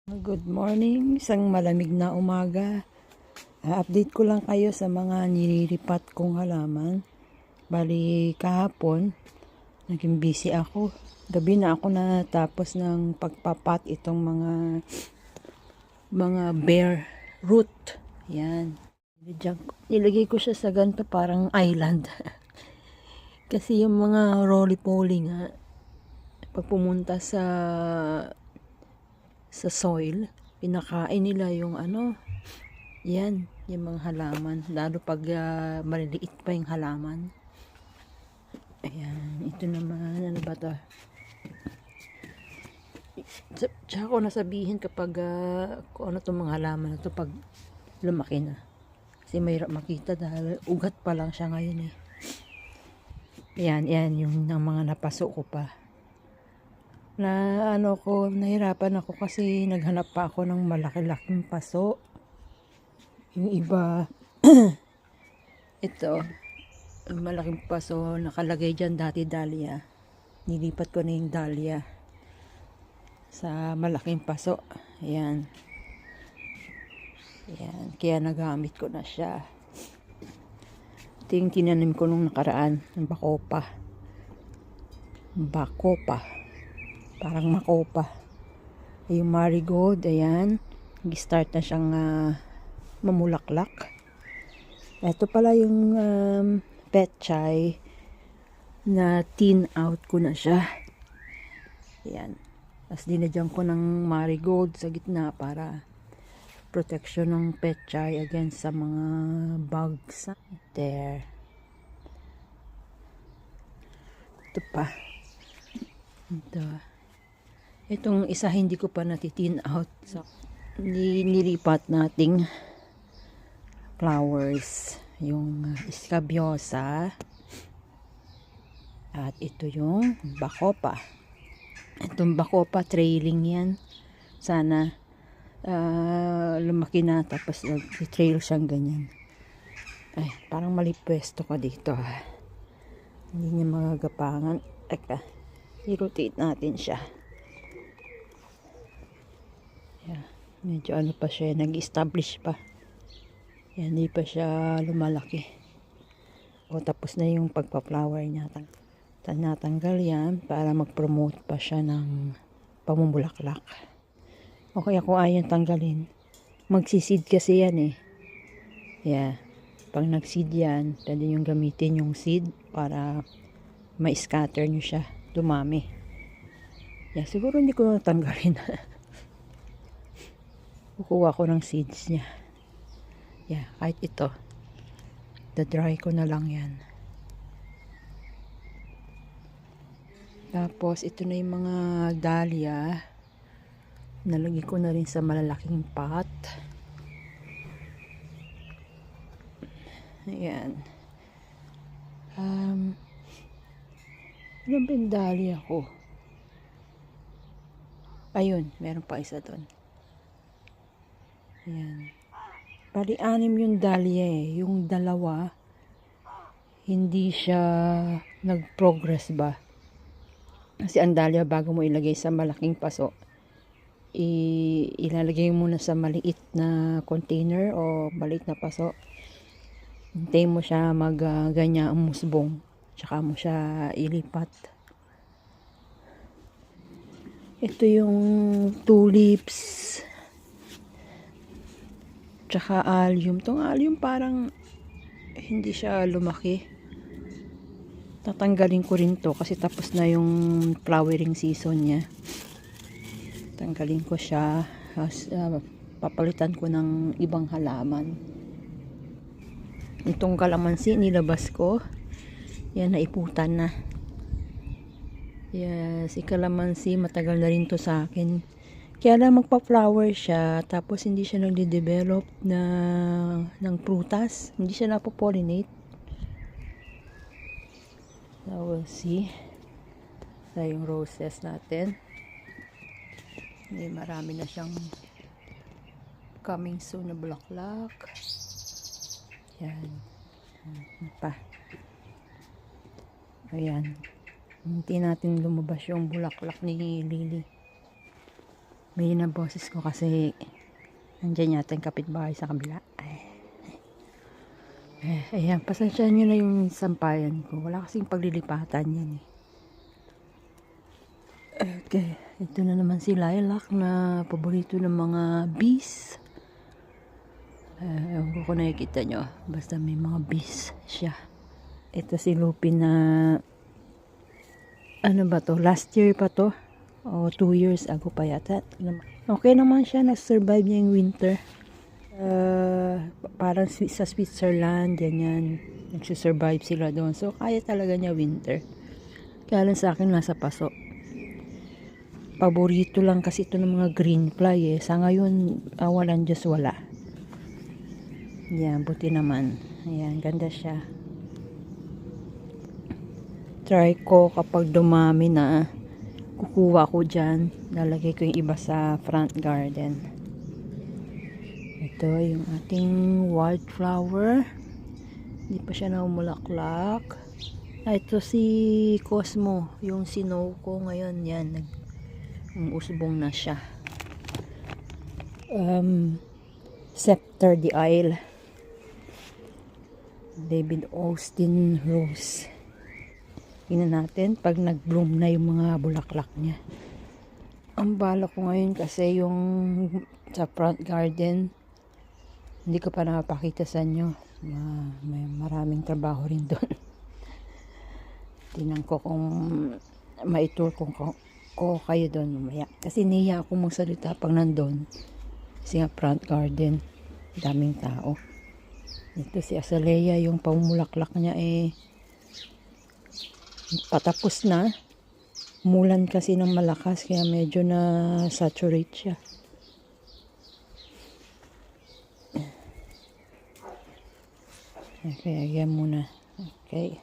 Good morning, isang malamig na umaga. Update ko lang kayo sa mga nililipat kong halaman. Bali kahapon, naging busy ako. Gabi na ako natapos ng pagpapat itong mga bare root. Yan. Nilagay ko siya sa ganito parang island. Kasi yung mga roly-poly nga, pag pumunta sa soil, pinakain nila yung yan, yung mga halaman. Lalo pag maliliit pa yung halaman. Ayan, ito naman, ano ba to? Tsaka ko nasabihin kapag kung ano itong mga halaman na to pag lumaki na. Kasi mahirap makita dahil ugat pa lang siya ngayon eh. Ayan, yan, yung mga napasok ko pa. Nahirapan ako kasi naghanap pa ako ng malaki-laking paso. Yung iba, ito, malaking paso, nakalagay dyan dati dahlia. Nilipat ko na yung dahlia sa malaking paso. Ayan. Ayan, kaya nagamit ko na siya. Ito yung tinanim ko nung nakaraan, ng bakopa. Parang makopa. Yung marigold, ayan. Nag-start na siyang mamulaklak. Ito pala yung petchay na tin out ko na siya. Ayan. Tapos dinadyan ko ng marigold sa gitna para protection ng petchay against sa mga bugs. There. Ito pa. Ito. Itong isa hindi ko pa natitin out. So, nilipat nating flowers. Yung escabiosa. At ito yung bacopa. Itong bacopa, trailing yan. Sana lumaki na tapos trail siyang ganyan. Ay, parang mali pwesto ko dito ha. Hindi niya magagapangan. Teka, i-rotate natin siya. Yeah, medyo ano pa siya, nag-establish pa. Yan, hindi pa siya lumalaki. O, tapos na yung pagpa-flower niya. Natanggal yan para mag-promote pa siya ng pamumulaklak. O kaya kung ayaw tanggalin, magsiseed kasi yan eh. Yeah, pag nag-seed yan, pwede yung gamitin yung seed para ma-scatter nyo siya, dumami. Yeah, siguro hindi ko natanggalin. Kukuha ko ng seeds niya. Yeah, kahit ito. Da-dry ko na lang yan. Tapos, ito na yung mga dahlia. Nalagay ko na rin sa malalaking pot. Ayan. Ano ba yung dahlia ko? Ayun, meron pa isa doon. Ayan. Bali, 6 yung dahlia eh. Yung dalawa, hindi siya nag-progress ba? Kasi ang dahlia, bago mo ilagay sa malaking paso, ilalagay mo muna sa maliit na container o maliit na paso. Hintayin mo siya ganya ang musbong. Tsaka mo siya ilipat. Ito yung tulips. Tsaka allium. Itong allium parang hindi siya lumaki. Tatanggalin ko rin to kasi tapos na yung flowering season niya. Tanggalin ko siya. Papalitan ko ng ibang halaman. Itong kalamansi nilabas ko. Yan, naiputan na. Yes, si kalamansi matagal na rin to sa akin. Kaya lang magpa-flower siya, tapos hindi siya nagde-develop ng prutas. Hindi siya napopollinate. So, we'll see. Ito yung roses natin. Marami na siyang coming soon na bulaklak. Yan. Pa. Ayan. Hindi natin lumabas yung bulaklak ni Lily. May na boses ko kasi andyan yata yung kapitbahay sa kabila. Ayan, pasensyahan nyo na yung sampayan ko. Wala kasing paglilipatan yan eh. Okay, ito na naman si Lilac na paborito ng mga bees. Ewan ko kung nakikita nyo. Basta may mga bees siya. Ito si Lupin na ano ba to? Last year pa to? O 2 years ago pa yata. Okay naman siya. Nag-survive niya yung winter. Parang sa Switzerland, ganyan. Nagsusurvive sila doon. So, kaya talaga niya winter. Kaya lang sa akin nasa paso. Paborito lang kasi ito ng mga green fly eh. Sa ngayon, walang Diyos wala. Yan, buti naman. Ayan, ganda siya. Try ko kapag dumami na, kukuha ko dyan. Lalagay ko yung iba sa front garden. Ito yung ating wildflower. Hindi pa siya naumulaklak. Ito si Cosmo. Yung sinow ko ngayon. Yan, usbong na siya. Scepter the Isle. David Austin Rose. Tingnan natin pag nag-bloom na yung mga bulaklak niya. Ang bala ko ngayon kasi yung sa front garden, hindi ko pa napakita sa inyo. May maraming trabaho rin doon. Tingnan ko kung maitur ko kayo doon mamaya. Kasi niya ako magsalita pag nandun. Kasi nga front garden, daming tao. Ito si Azalea, yung pamulaklak niya patapos na. Mulan kasi ng malakas kaya medyo na saturate siya. Okay, ayan muna. Okay.